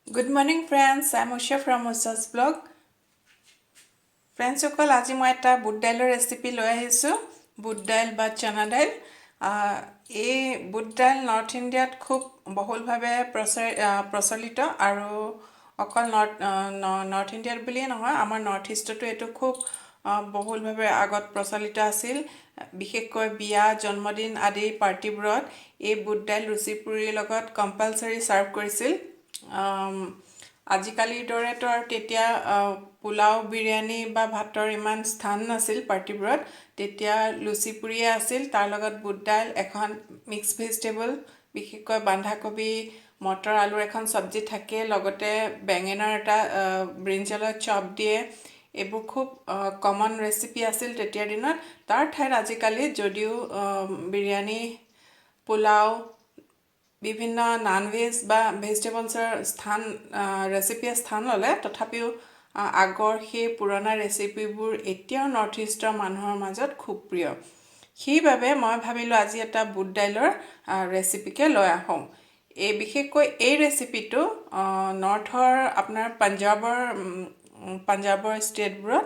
Good morning, friends. I'm Usha from Usha's blog. Friends, সকল আজি মই এটা বুট দাইলৰ ৰেচিপি লৈ আহিছো বুট দাইল বা চনা দাইল এই বুট দাইল নৰ্থ ইণ্ডিয়াত খুব বহুলভাৱে প্ৰচলিত আৰু অকল নৰ্থ ইণ্ডিয়াত বুলিয়ে নহয় আমাৰ নৰ্থ ইষ্টতো এটো খুব বহুলভাৱে আগত প্ৰচলিত আছিল বিশেষকৈ বিয়া জন্মদিন আদি পাৰ্টিবোৰত এই বুট দাইল লুচি পুৰিৰ লগত কম্পালসৰি সাৰ্ভ কৰিছিল আজিকালিৰ দৰেতো আৰু তেতিয়া পোলাও বিৰিয়ানী বা ভাতৰ ইমান স্থান নাছিল পাৰ্টিবোৰত তেতিয়া লুচি পুৰিয়ে আছিল তাৰ লগত বুট দাইল এখন মিক্স ভেজিটেবল বিশেষকৈ বন্ধাকবি মটৰ আলুৰ এখন সবজি থাকে লগতে বেঙেনাৰ এটা ব্ৰিঞ্জালৰ চপ দিয়ে এইবোৰ খুব কমন ৰেচিপি আছিল তেতিয়াৰ দিনত তাৰ ঠাইত আজিকালি যদিও বিৰিয়ানী পোলাও বিভিন্ন ননভেজ বা ভেজিটেবলছৰ স্থান ৰেচিপিৰ স্থান ল'লে তথাপিও আগৰ সেই পুৰণা ৰেচিপিবোৰ এতিয়াও নৰ্থ ইষ্টৰ মানুহৰ মাজত খুব প্ৰিয় সেইবাবে মই ভাবিলোঁ আজি এটা বুট দাইলৰ ৰেচিপিকে লৈ আহোঁ এই বিশেষকৈ এই ৰেচিপিটো নৰ্থৰ আপোনাৰ পাঞ্জাবৰ ষ্টেটবোৰত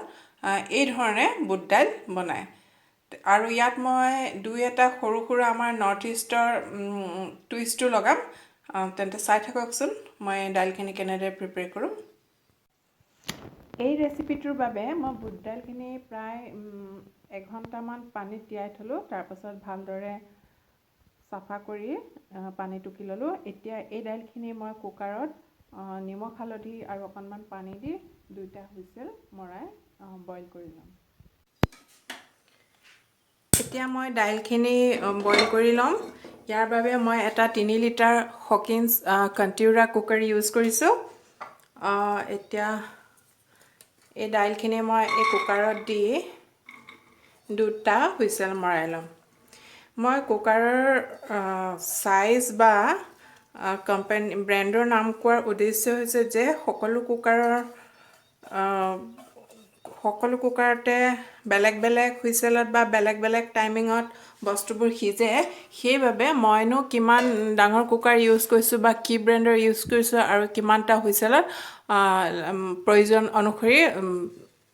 এই ধৰণে বুট দাইল বনায় আৰু ইয়াত মই দুই এটা সৰু সৰু আমাৰ নৰ্থ ইষ্টৰ টুইষ্টটো লগাম তেন্তে চাই থাককচোন মই দাইলখিনি কেনেদৰে প্ৰিপেয়াৰ কৰোঁ এই ৰেচিপিটোৰ বাবে মই বুট দাইলখিনি প্ৰায় এঘণ্টামান পানীত তিয়াই থলোঁ তাৰপাছত ভালদৰে চাফা কৰি পানী টুকি ল'লোঁ এতিয়া এই দাইলখিনি মই কুকাৰত নিমখ হালধি আৰু অকণমান পানী দি দুইটা হুইচেল মৰাই বইল কৰি ল'ম এতিয়া মই দাইলখিনি বইল কৰি ল'ম ইয়াৰ বাবে মই এটা 3 লিটাৰ হকিন্স কণ্টিউৰা কুকাৰ ইউজ কৰিছোঁ এতিয়া এই দাইলখিনি মই এই কুকাৰত দি দুটা হুইচেল মৰাই ল'ম মই কুকাৰৰ সাইজ বা কোম্পানী ব্ৰ্যান্ডৰ নাম কোৱাৰ উদ্দেশ্য হৈছে যে সকলো কুকাৰতে বেলেগ বেলেগ হুইচেলত বা বেলেগ বেলেগ টাইমিঙত বস্তুবোৰ সিজে সেইবাবে মইনো কিমান ডাঙৰ কুকাৰ ইউজ কৰিছোঁ বা কি ব্ৰ্যান্ডৰ ইউজ কৰিছোঁ আৰু কিমানটা হুইচেলত প্ৰয়োজন অনুসৰি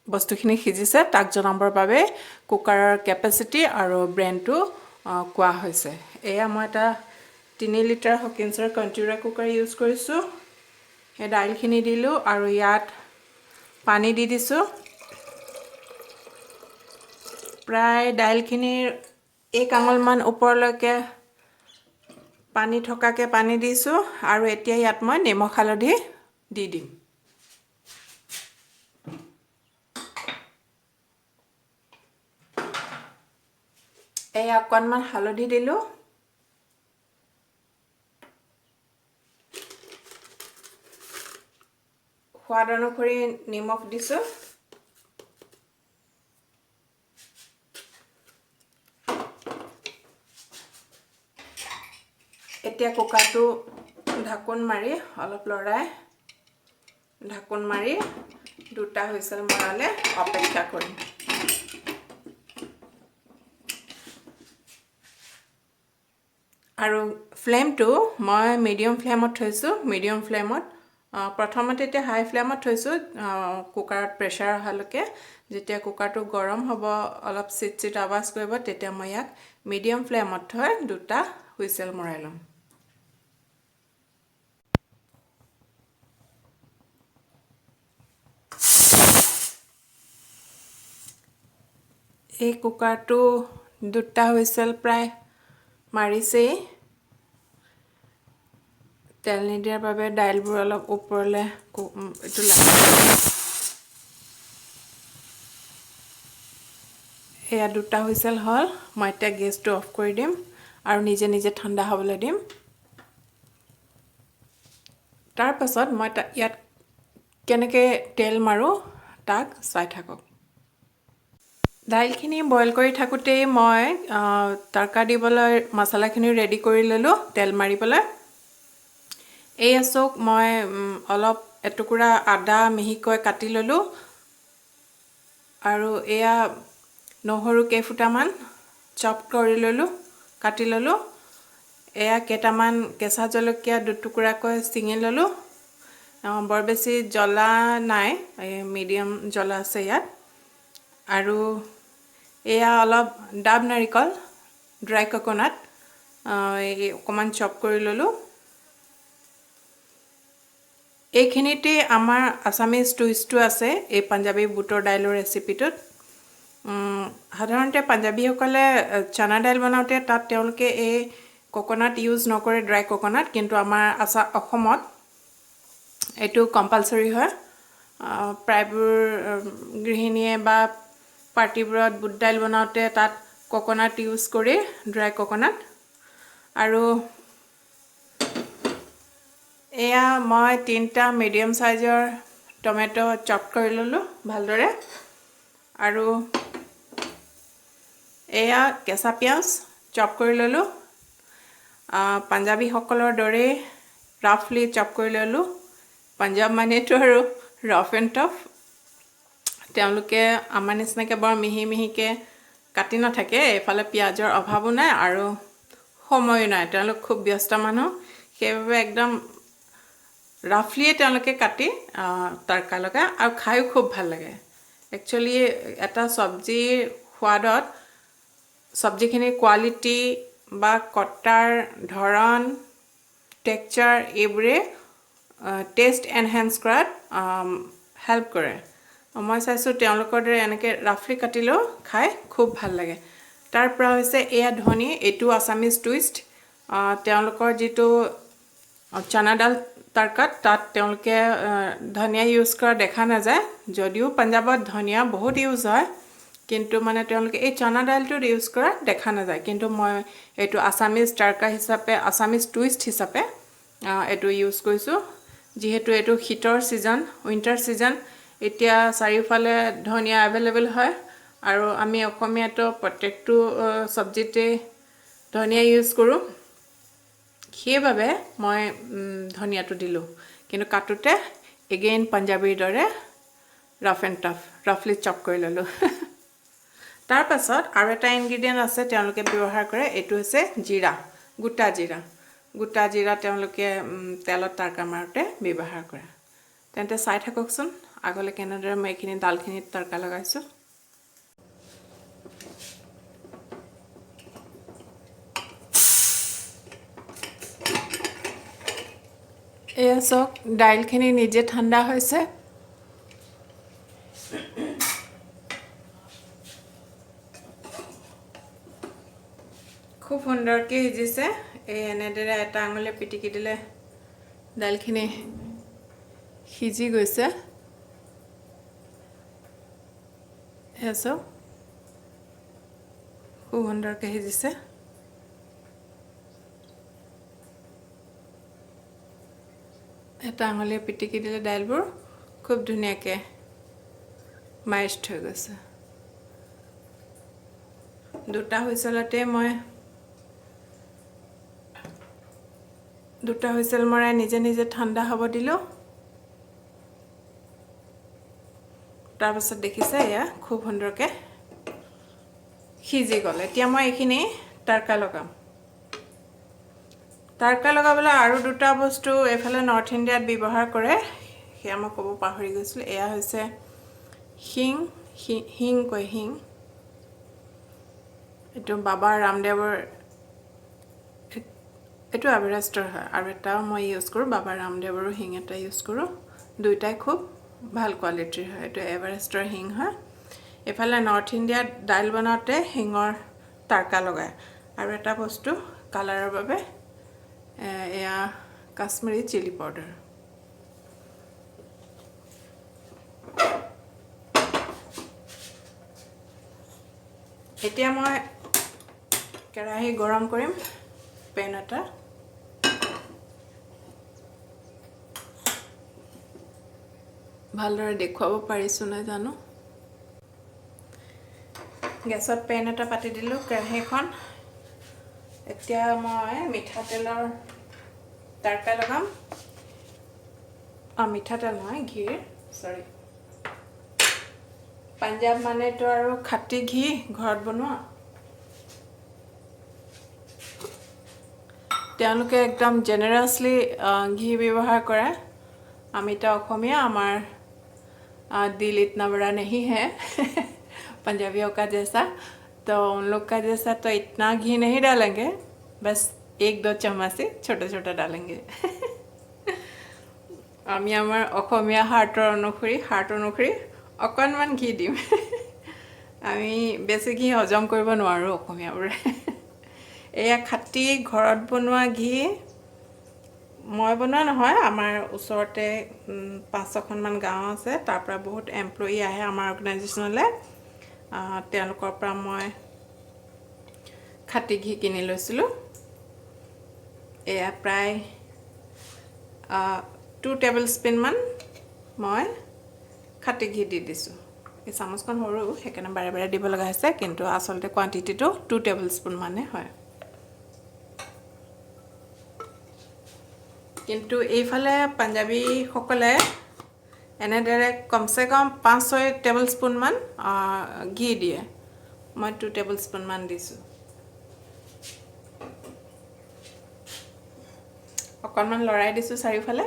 বস্তুখিনি সিজিছে তাক জনাবৰ বাবে কুকাৰৰ কেপাসিটি আৰু ব্ৰ্যান্ডটো কোৱা হৈছে এয়া মই এটা 3 লিটাৰ হকিন্সৰ কণ্টিউৰা কুকাৰ ইউজ কৰিছোঁ এই দাইলখিনি দিলোঁ আৰু ইয়াত পানী দি দিছোঁ প্ৰায় দাইলখিনিৰ 1 আঙুলমান ওপৰলৈকে পানী থকাকে পানী দিছোঁ আৰু এতিয়া ইয়াত মই নিমখ হালধি দি দিম এই অকণমান হালধি দিলোঁ সোৱাদ অনুসৰি নিমখ দিছোঁ এতিয়া কুকাৰটো ঢাকোন মাৰি অলপ লৰাই ঢাকোন মাৰি দুটা হুইচেল মৰালে অপেক্ষা কৰিম আৰু ফ্লেমটো মই মিডিয়াম ফ্লেমত থৈছোঁ মিডিয়াম ফ্লেমত প্ৰথমতে এতিয়া হাই ফ্লেমত থৈছোঁ কুকাৰত প্ৰেছাৰ অহালৈকে যেতিয়া কুকাৰটো গৰম হ'ব অলপ চিট আৱাজ কৰিব তেতিয়া মই ইয়াক মিডিয়াম ফ্লেমত থৈ দুটা হুইচেল মৰাই ল'ম এই কুকাৰটো দুটা হুইচেল প্ৰায় মাৰিছেই তেল নিদিয়াৰ বাবে দাইলবোৰ অলপ ওপৰলে এইটো এয়া দুটা হুইচেল হ'ল মই এতিয়া গেছটো অফ কৰি দিম আৰু নিজে নিজে ঠাণ্ডা হ'বলৈ দিম তাৰ পাছত মই ইয়াত কেনেকৈ তেল মাৰো তাক চাই থাকক দাইলখিনি বইল কৰি থাকোঁতেই মই তৰকা দিবলৈ মছলাখিনি ৰেডি কৰি ল'লোঁ তেল মাৰিবলৈ এই আছক মই অলপ এটুকুৰা আদা মিহিকৈ কাটি ল'লোঁ আৰু এয়া নহৰু কেইফুটামান চপ কৰি ল'লোঁ কাটি ল'লোঁ এয়া কেইটামান কেঁচা জলকীয়া দুটুকুৰাকৈ ছিঙি ল'লোঁ বৰ বেছি জ্বলা নাই, মিডিয়াম জ্বলা আছে ইয়াত। আৰু এয়া অলপ ডাব নাৰিকল, ড্ৰাই কোকোনাট অকণমান চপ কৰি ল'লোঁ। এইখিনিতে আমাৰ আছামিজ টুইষ্টটো আছে এই পাঞ্জাবী বুটৰ দাইলৰ ৰেচিপিটোত। সাধাৰণতে পাঞ্জাবীসকলে চানা দাইল বনাওঁতে তাত তেওঁলোকে এই কোকোনাট ইউজ নকৰে, ড্ৰাই কোকোনাট, কিন্তু আমাৰ অসমত এইটো কম্পালচৰি হয়। প্ৰায়বোৰ গৃহিণীয়ে বা পাৰ্টিবোৰত বুট দাইল বনাওঁতে তাত কোকোনাট ইউজ কৰি, ড্ৰাই কোকোনাট। আৰু এয়া মই 3টা মিডিয়াম সাইজৰ টমেটো চপ কৰি ল'লোঁ ভালদৰে। আৰু এয়া কেঁচা পিঁয়াজ চপ কৰি ল'লোঁ, পাঞ্জাবীসকলৰ দৰে ৰাফলি চপ কৰি ল'লোঁ। পাঞ্জাব মানেতো আৰু ৰাফ এণ্ড টাফ, তেওঁলোকে আমাৰ নিচিনাকৈ বৰ মিহি মিহিকৈ কাটি নাথাকে। এইফালে পিঁয়াজৰ অভাৱো নাই আৰু সময়ো নাই, তেওঁলোক খুব ব্যস্ত মানুহ, সেইবাবে একদম ৰাফলিয়ে তেওঁলোকে কাটি তৰকা লগায় আৰু খায়ো খুব ভাল লাগে। একচুৱেলি এটা চব্জিৰ সোৱাদত চব্জিখিনিৰ কোৱালিটি বা কটাৰ ধৰণ, টেক্সচাৰ এইবোৰে টেষ্ট এনহেঞ্চ কৰাত হেল্প কৰে। মই চাইছোঁ তেওঁলোকৰ দৰে এনেকৈ ৰাফলি কাটিলেও খাই খুব ভাল লাগে। তাৰ পৰা হৈছে এয়া ধনী, এইটো আছামিজ টুইষ্ট। তেওঁলোকৰ যিটো চানা দাল তৰকাত তাত তেওঁলোকে ধনিয়া ইউজ কৰা দেখা নাযায়, যদিও পাঞ্জাৱত ধনিয়া বহুত ইউজ হয়, কিন্তু মানে তেওঁলোকে এই চানা দাইলটোত ইউজ কৰা দেখা নাযায়। কিন্তু মই এইটো আছামিজ তৰকা হিচাপে, আছামিজ টুইষ্ট হিচাপে এইটো ইউজ কৰিছোঁ। যিহেতু এইটো শীতৰ ছিজন, উইণ্টাৰ ছিজন, এতিয়া চাৰিওফালে ধনিয়া এভেইলেবল হয় আৰু আমি অসমীয়াতো প্ৰত্যেকটো চব্জিতে ধনিয়া ইউজ কৰোঁ, সেইবাবে মই ধনিয়াটো দিলোঁ। কিন্তু কাটোতে এগেইন পাঞ্জাবীৰ দৰে ৰাফ এণ্ড টাফ, ৰাফলি চপ কৰি ল'লোঁ। তাৰ পাছত আৰু এটা ইনগ্ৰিডিয়েণ্ট আছে তেওঁলোকে ব্যৱহাৰ কৰে, এইটো হৈছে জিৰা, গোটা জিৰা। গোটা জিৰা তেওঁলোকে তেলত তৰকা মাৰোঁতে ব্যৱহাৰ কৰে। তেন্তে চাই থাককচোন আগলৈ কেনেদৰে মই এইখিনি দালখিনিত তৰকা লগাইছোঁ। এয়া চাওক, দাইলখিনি নিজে ঠাণ্ডা হৈছে। খুব সুন্দৰকৈ সিজিছে। এই এনেদৰে এটা আঙুলিৰে পিটিকি দিলে দাইলখিনি সিজি গৈছে। এয়া চাওক, খুব সুন্দৰকৈ সিজিছে। এটা আঙুলিৰে পিটিকি দিলে দাইলবোৰ খুব ধুনীয়াকৈ মাইষ্ট হৈ গৈছে। দুটা হুইচেল মৰাই নিজে নিজে ঠাণ্ডা হ'ব দিলোঁ। তাৰপাছত দেখিছে এয়া খুব সুন্দৰকৈ সিজি গ'ল। এতিয়া মই এইখিনি তৰকা লগাম। তৰকা লগাবলৈ আৰু দুটা বস্তু এইফালে নৰ্থ ইণ্ডিয়াত ব্যৱহাৰ কৰে, সেয়া মই ক'ব পাহৰি গৈছিলোঁ। এয়া হৈছে হিং কয়, হিং। এইটো বাবা ৰামদেৱৰ, এইটো এভাৰেষ্টৰ হয়, আৰু এটাও মই ইউজ কৰোঁ, বাবা ৰামদেৱৰো হিং এটা ইউজ কৰোঁ। দুইটাই খুব ভাল কোৱালিটিৰ হয়। এইটো এভাৰেষ্টৰ হিং হয়। এইফালে নৰ্থ ইণ্ডিয়াত দাইল বনাওঁতে হিঙৰ তৰকা লগায়। আৰু এটা বস্তু কালাৰৰ বাবে, এয়া কাশ্মীৰী চিলি পাউডাৰ। এতিয়া মই কেৰাহী গৰম কৰিম, পেন এটা। ভালদৰে দেখুৱাব পাৰিছোঁ নাই জানো। গেছত পেন এটা পাতি দিলোঁ, কেৰাহীখন। এতিয়া মই মিঠাতেলৰ তৰকা লগাম। মিঠাতেল নহয়, ঘিৰ, চৰি। পাঞ্জাব মানেতো আৰু খাটি ঘি, ঘৰত বনোৱা। তেওঁলোকে একদম জেনেৰাছলি ঘি ব্যৱহাৰ কৰে। আমি তো অসমীয়া আমাৰ दिल इतना बड़ा नहीं है पंजाबियों का जैसा तो उन लोग का जैसा तो इतना घी नहीं डालेंगे बस 1-2 चम्मच से छोटा छोटा डालेंगे আমি আমাৰ অসমীয়া হাৰ্টৰ অনুসৰি অকণমান ঘি দিম আমি বেছি ঘি হজম কৰিব নোৱাৰো অসমীয়াবোৰে এয়া খাটি ঘৰত বনোৱা ঘি মই বনোৱা নহয় আমাৰ ওচৰতে 5-6খন মান গাঁও আছে তাৰ পৰা বহুত এমপ্লয়ি আহে আমাৰ অৰ্গেনাইজেচনলে তেওঁলোকৰ পৰা মই খাটি ঘি কিনি লৈছিলো এয়া প্ৰায় 2 টেবলস্পুন মান মই খাটি ঘি দি দিছো এই চামুচখন সৰু হেকানে বাৰে বাৰে দিব লগা হৈছে কিন্তু আসলতে কোৱান্টিটিটো 2 টেবলস্পুন মানে হয় কিন্তু এইফালে পাঞ্জাবী সকলে এনেদৰে কমসে কম 5-6 টেবলস্পুন মান ঘি দিয়ে মই 2 টেবলস্পুন মান দিছো অকণমান লৰাই দিছো চাৰিওফালে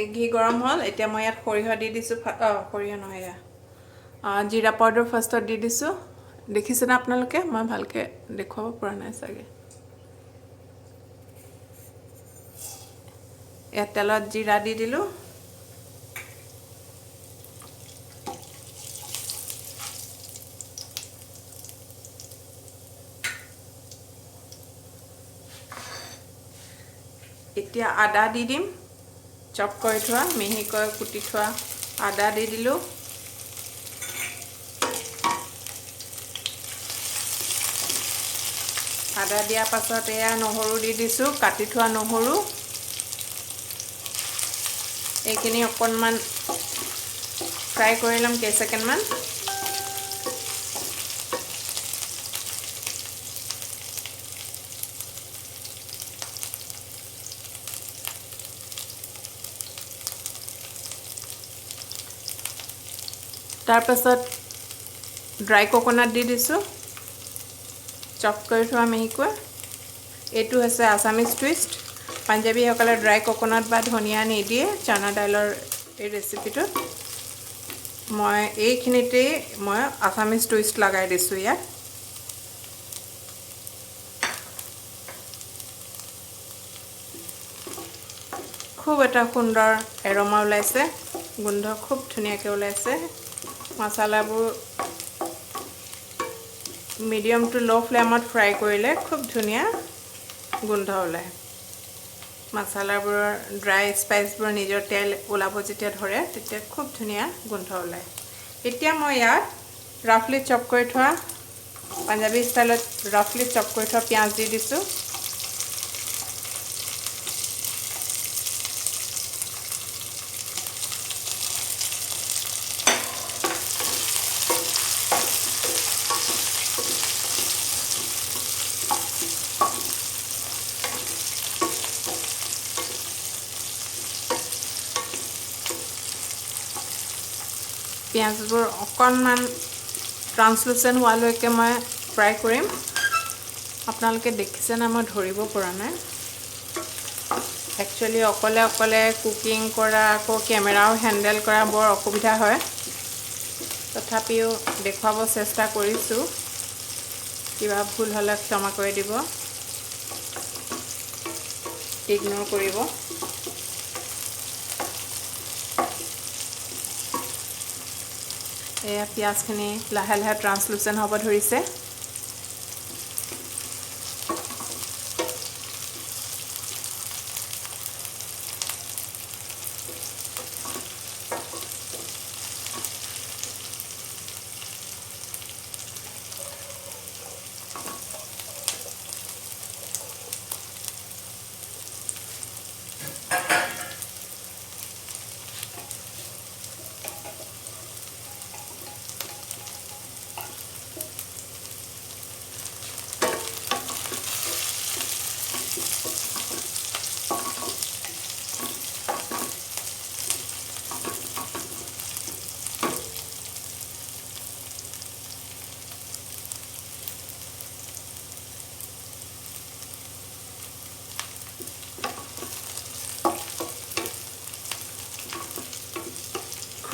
এই ঘি গৰম হল এতিয়া মই ইয়াত সৰিয়হ দি দিছো সৰিয়হ নহয় জিৰা পাউডাৰ ফাৰ্ষ্টত দি দিছো দেখিছেনে আপোনালোকে মই ভালকে দেখুৱাব পৰা নাই চাগে ইয়াত তেলত জিৰা দি দিলো এতিয়া আদা দি দিম চপ কৰি থোৱা মিহিকৈ কুটি থোৱা আদা দি দিলো আদা দিয়া পাছত এয়া নহৰু দি দিছো কাটি থোৱা নহৰু এইখিনি অকণমান ফ্ৰাই কৰি লম কেই সেকেন্ড মান তাৰ পাছত ড্ৰাই কোকোনাট দি দিছো চপ কৰি থোৱা মিহিকৈ এটো হৈছে আসামিজ টুইষ্ট পাঞ্জাবী সকলে ড্ৰাই কোকোনাট বা ধনিয়া নিদিয়ে চানা দাইলৰ এই ৰেচিপিটো মই এইখিনিতে মই আসামিজ টুইষ্ট লগাই দিছো ইয়াত খুব এটা সুন্দৰ এৰোমা ওলাইছে গন্ধ খুব ধুনীয়াকৈ ওলাইছে মছলাবোৰ মিডিয়াম টু লো ফ্লেমত ফ্ৰাই কৰিলে খুব ধুনীয়া গন্ধ ওলায় মছলাবোৰ ড্ৰাই স্পাইচবোৰ নিজৰ তেল ওলাব যেতিয়া ধৰে তেতিয়া খুব ধুনীয়া গন্ধ ওলায় এতিয়া মই ইয়াত ৰাফলি চপ কৰি থোৱা পাঞ্জাবী ষ্টাইলত ৰাফলি চপ কৰি থোৱা পিয়াজ দি দিছো পিয়াজবোৰ অকণমান ট্ৰান্সলুচেন্ট হোৱালৈকে মই ফ্ৰাই কৰিম আপোনালোকে দেখিছে না মই ধৰিব পৰা নাই একচুয়ালি অকলে কুকিং কৰা আকৌ কেমেৰাও হ্যান্ডেল কৰা বৰ অসুবিধা হয় তথাপিও দেখুৱাব চেষ্টা কৰিছো কিবা ভুল হলে ক্ষমা কৰি দিব ইগনোৰ কৰিব এয়া পিয়াজখিনি লাহে লাহে ট্ৰান্সলুচেন্ট হ'ব ধৰিছে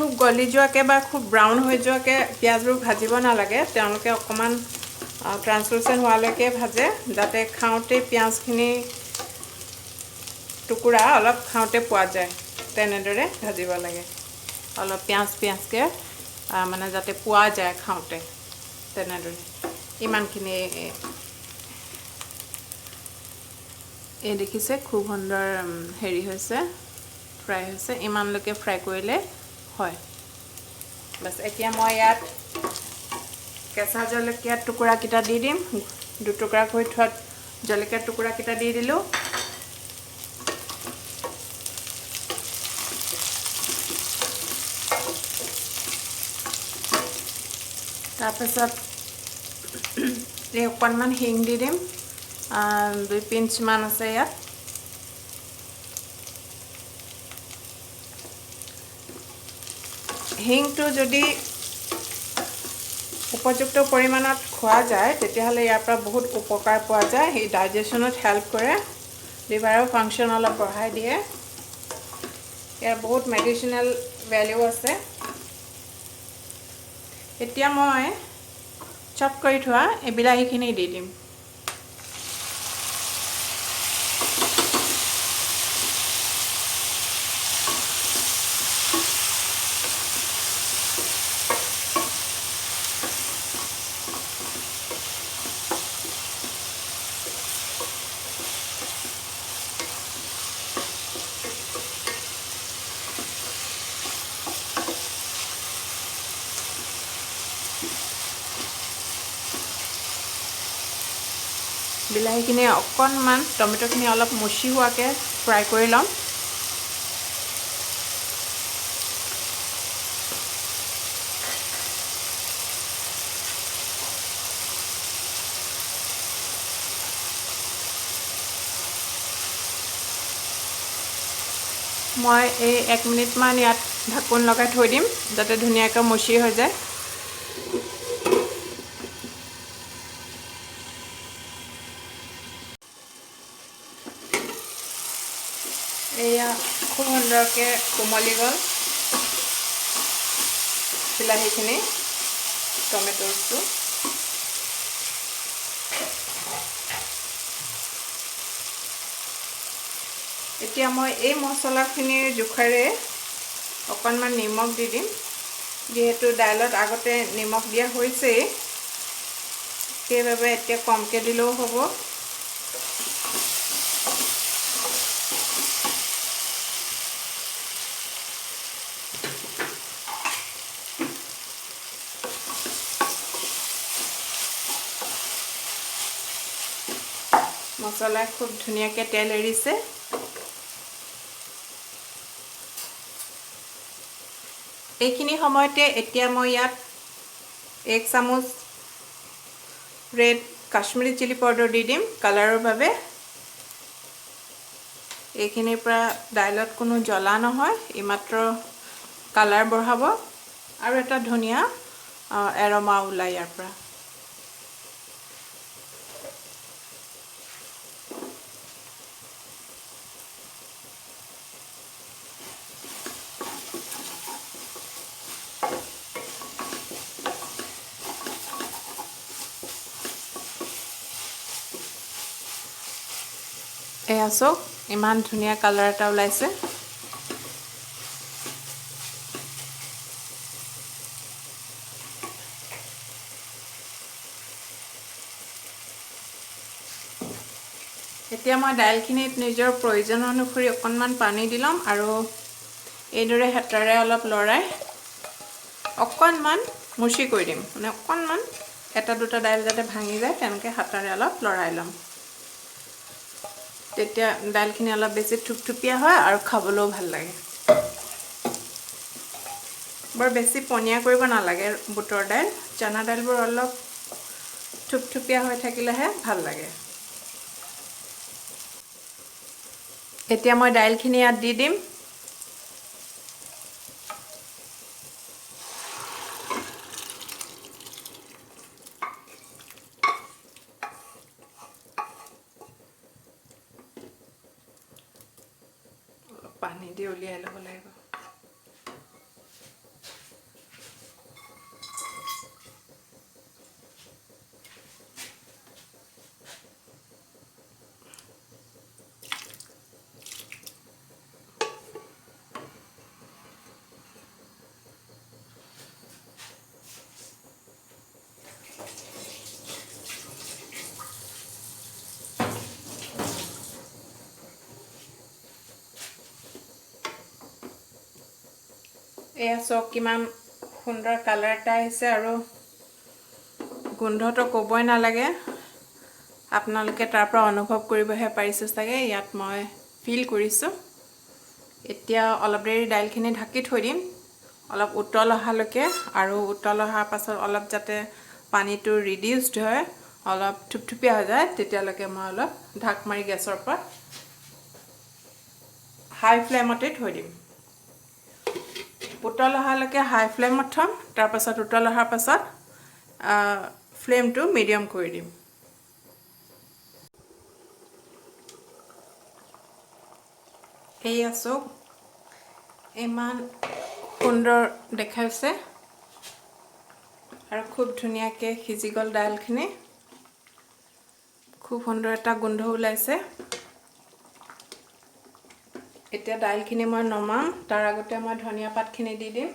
খুব গলি যোৱাকৈ বা খুব ব্ৰাউন হৈ যোৱাকৈ পিঁয়াজবোৰ ভাজিব নালাগে তেওঁলোকে অকণমান ট্ৰান্সলুচেণ্ট হোৱালৈকে ভাজে যাতে খাওঁতে পিঁয়াজখিনি টুকুৰা অলপ খাওঁতে পোৱা যায় তেনেদৰে ভাজিব লাগে অলপ পিঁয়াজকৈ মানে যাতে পোৱা যায় খাওঁতে তেনেদৰে ইমানখিনি এই দেখিছে খুব সুন্দৰ হেৰি হৈছে ফ্ৰাই হৈছে ইমানলৈকে ফ্ৰাই কৰিলে হয় বাস এতিয়া মই ইয়াত কেঁচা জলকীয়া টুকুৰাকেইটা দি দিম দুটুকুৰা কৰি থোৱা জলকীয়া টুকুৰাকেইটা দি দিলোঁ তাৰপিছত এই অকণমান হিং দি দিম 2 পিঞ্চ মান আছে ইয়াত হিংটো যদি উপযুক্ত পৰিমাণত খোৱা যায় তেতিয়াহ'লে ইয়াৰ পৰা বহুত উপকাৰ পোৱা যায় এই ডাইজেশ্যনত হেল্প কৰে লিভাৰৰ ফাংচন অলপ বঢ়াই দিয়ে ইয়াৰ বহুত মেডিচিনেল ভ্যালু আছে এতিয়া মই চপ কৰি থোৱা এই বিলাহীখিনি দি দিম বিলাহীখিনি অকণমান টমেটোখিনি অলপ মুচি হোৱাকৈ ফ্ৰাই কৰি ল'ম মই এই 1 মিনিটমান ইয়াত ঢাকোন লগাই থৈ দিম যাতে ধুনীয়াকৈ মুচি হৈ যায় এয়া খুব সুন্দৰকৈ কোমলি গ'ল বিলাহীখিনি টমেটোটো এতিয়া মই এই মছলাখিনিৰ জোখেৰে অকণমান নিমখ দি দিম যেহেতু দাইলত আগতে নিমখ দিয়া হৈছেই সেইবাবে এতিয়া কমকৈ দিলেও হ'ব মছলা খুব ধুনীয়াকৈ তেল এৰিছে এইখিনি সময়তে এতিয়া মই ইয়াত 1 চামুচ ৰেড কাশ্মীৰী চিলি পাউডাৰ দি দিম কালাৰৰ বাবে এইখিনিৰ পৰা দাইলত কোনো জ্বলা নহয় ইমাত্ৰ কালাৰ বঢ়াব আৰু এটা ধুনীয়া এৰোমা ওলাই ইয়াৰ পৰা এয়া চাওক ইমান ধুনীয়া কালাৰ এটা ওলাইছে এতিয়া মই দাইলখিনিত নিজৰ প্ৰয়োজন অনুসৰি অকণমান পানী দিলাম আৰু এইদৰে হেতাৰে অলপ লৰাই অকণমান মুচি কৰি দিম মানে অকণমান এটা দুটা দাইল যাতে ভাঙি যায় তেনেকৈ হেতাৰে অলপ লৰাই ল'ম তেতিয়া দাইলখিনি অলপ বেছি থুপথুপীয়া হয় আৰু খাবলৈও ভাল লাগে বৰ বেছি পনীয়া কৰিব নালাগে বুটৰ দাইল চানা দাইলবোৰ অলপ থুপথুপীয়া হৈ থাকিলেহে ভাল লাগে এতিয়া মই দাইলখিনি ইয়াত দি দিম পানী দি উলিয়াই ল'ব লাগিব এয়া চাওক কিমান সুন্দৰ কালাৰ এটা আহিছে আৰু গোন্ধটো ক'বই নালাগে আপোনালোকে তাৰ পৰা অনুভৱ কৰিবহে পাৰিছে চাগে ইয়াত মই ফিল কৰিছোঁ এতিয়া অলপ দেৰি দাইলখিনি ঢাকি থৈ দিম অলপ উতল অহালৈকে আৰু উতল অহাৰ পাছত অলপ যাতে পানীটো ৰিডিউসড হয় অলপ থুপথুপীয়া হৈ যায় তেতিয়ালৈকে মই অলপ ঢাক মাৰি গেছৰ পৰা হাই ফ্লেমতে থৈ দিম উতল অহালৈকে হাই ফ্লেমত থম তাৰ পাছত উতল অহাৰ পাছত ফ্লেমটো মিডিয়াম কৰি দিম এই আছো ইমান সুন্দৰ দেখাইছে আৰু খুব ধুনীয়াকৈ সিজি গ'ল দাইলখিনি খুব সুন্দৰ এটা গোন্ধ ওলাইছে এতিয়া দাইলখিনি মই নমাম তাৰ আগতে মই ধনিয়া পাতখিনি দি দিম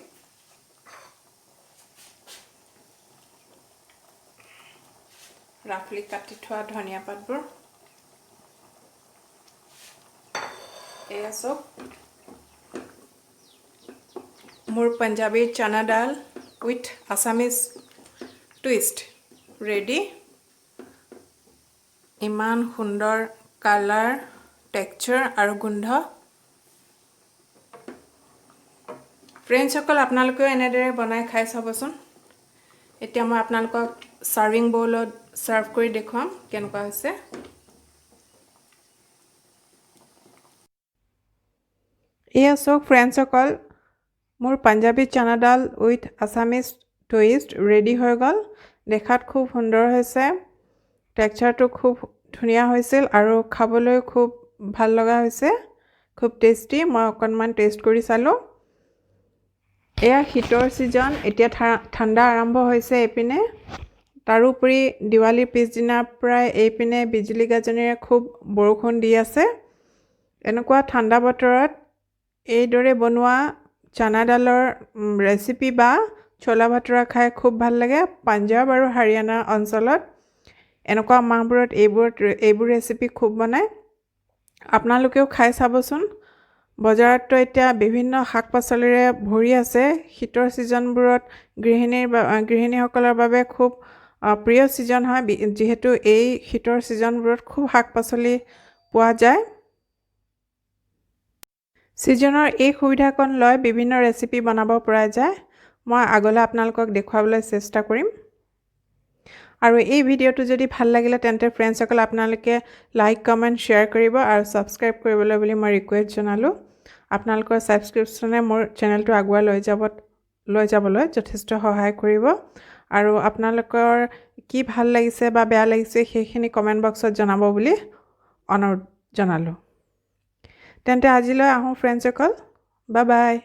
ৰাফলি কাটি থোৱা ধনিয়া পাতবোৰ এয়া চাওক মোৰ পাঞ্জাবী চানা দাল উইথ আসামিজ টুইষ্ট ৰেডি ইমান সুন্দৰ কালাৰ টেক্সচাৰ আৰু গোন্ধ ফ্ৰেণ্ডসকল আপোনালোকেও এনেদৰে বনাই খাই চাবচোন এতিয়া মই আপোনালোকক সাৰ্ভিং বউলত সাৰ্ভ কৰি দেখুৱাম কেনেকুৱা হৈছে এয়া চাওক ফ্ৰেণ্ডসকল মোৰ পাঞ্জাবী চানা দাল উইথ আসামিজ টুইষ্ট ৰেডি হৈ গ'ল দেখাত খুব সুন্দৰ হৈছে টেক্সচাৰটো খুব ধুনীয়া হৈছিল আৰু খাবলৈ খুব ভাল লগা হৈছে খুব টেষ্টি মই অকণমান টেষ্ট কৰি চালোঁ এয়া শীতৰ ছিজন এতিয়া ঠাণ্ডা আৰম্ভ হৈছে এইপিনে তাৰোপৰি দিৱালীৰ পিছদিনাৰ পৰাই এইপিনে বিজুলী গাজনিৰে খুব বৰষুণ দি আছে এনেকুৱা ঠাণ্ডা বতৰত এইদৰে বনোৱা চানা দালৰ ৰেচিপি বা ছোলা ভাটৰা খাই খুব ভাল লাগে পাঞ্জাব আৰু হাৰিয়ানা অঞ্চলত এনেকুৱা মাহবোৰত এইবোৰ ৰেচিপি খুব বনায় আপোনালোকেও খাই চাবচোন বজাৰততো এতিয়া বিভিন্ন শাক পাচলিৰে ভৰি আছে শীতৰ ছিজনবোৰত গৃহিণীসকলৰ বাবে খুব প্ৰিয় ছিজন হয় যিহেতু এই শীতৰ ছিজনবোৰত খুব শাক পাচলি পোৱা যায় ছিজনৰ এই সুবিধাকণ লৈ বিভিন্ন ৰেচিপি বনাব পৰা যায় মই আগলৈ আপোনালোকক দেখুৱাবলৈ চেষ্টা কৰিম আৰু এই ভিডিঅ'টো যদি ভাল লাগিলে তেন্তে ফ্ৰেণ্ডসকল আপোনালোকে লাইক কমেণ্ট শ্বেয়াৰ কৰিব আৰু ছাবস্ক্ৰাইব কৰিবলৈ বুলি মই ৰিকুৱেষ্ট জনালোঁ আপোনালোকৰ ছাবস্ক্ৰিপশ্যনে মোৰ চেনেলটো আগুৱাই লৈ যাবলৈ যথেষ্ট সহায় কৰিব আৰু আপোনালোকৰ কি ভাল লাগিছে বা বেয়া লাগিছে সেইখিনি কমেণ্ট বক্সত জনাব বুলি অনুৰোধ জনালোঁ তেন্তে আজিলৈ আহোঁ ফ্ৰেণ্ডসকল বাই বাই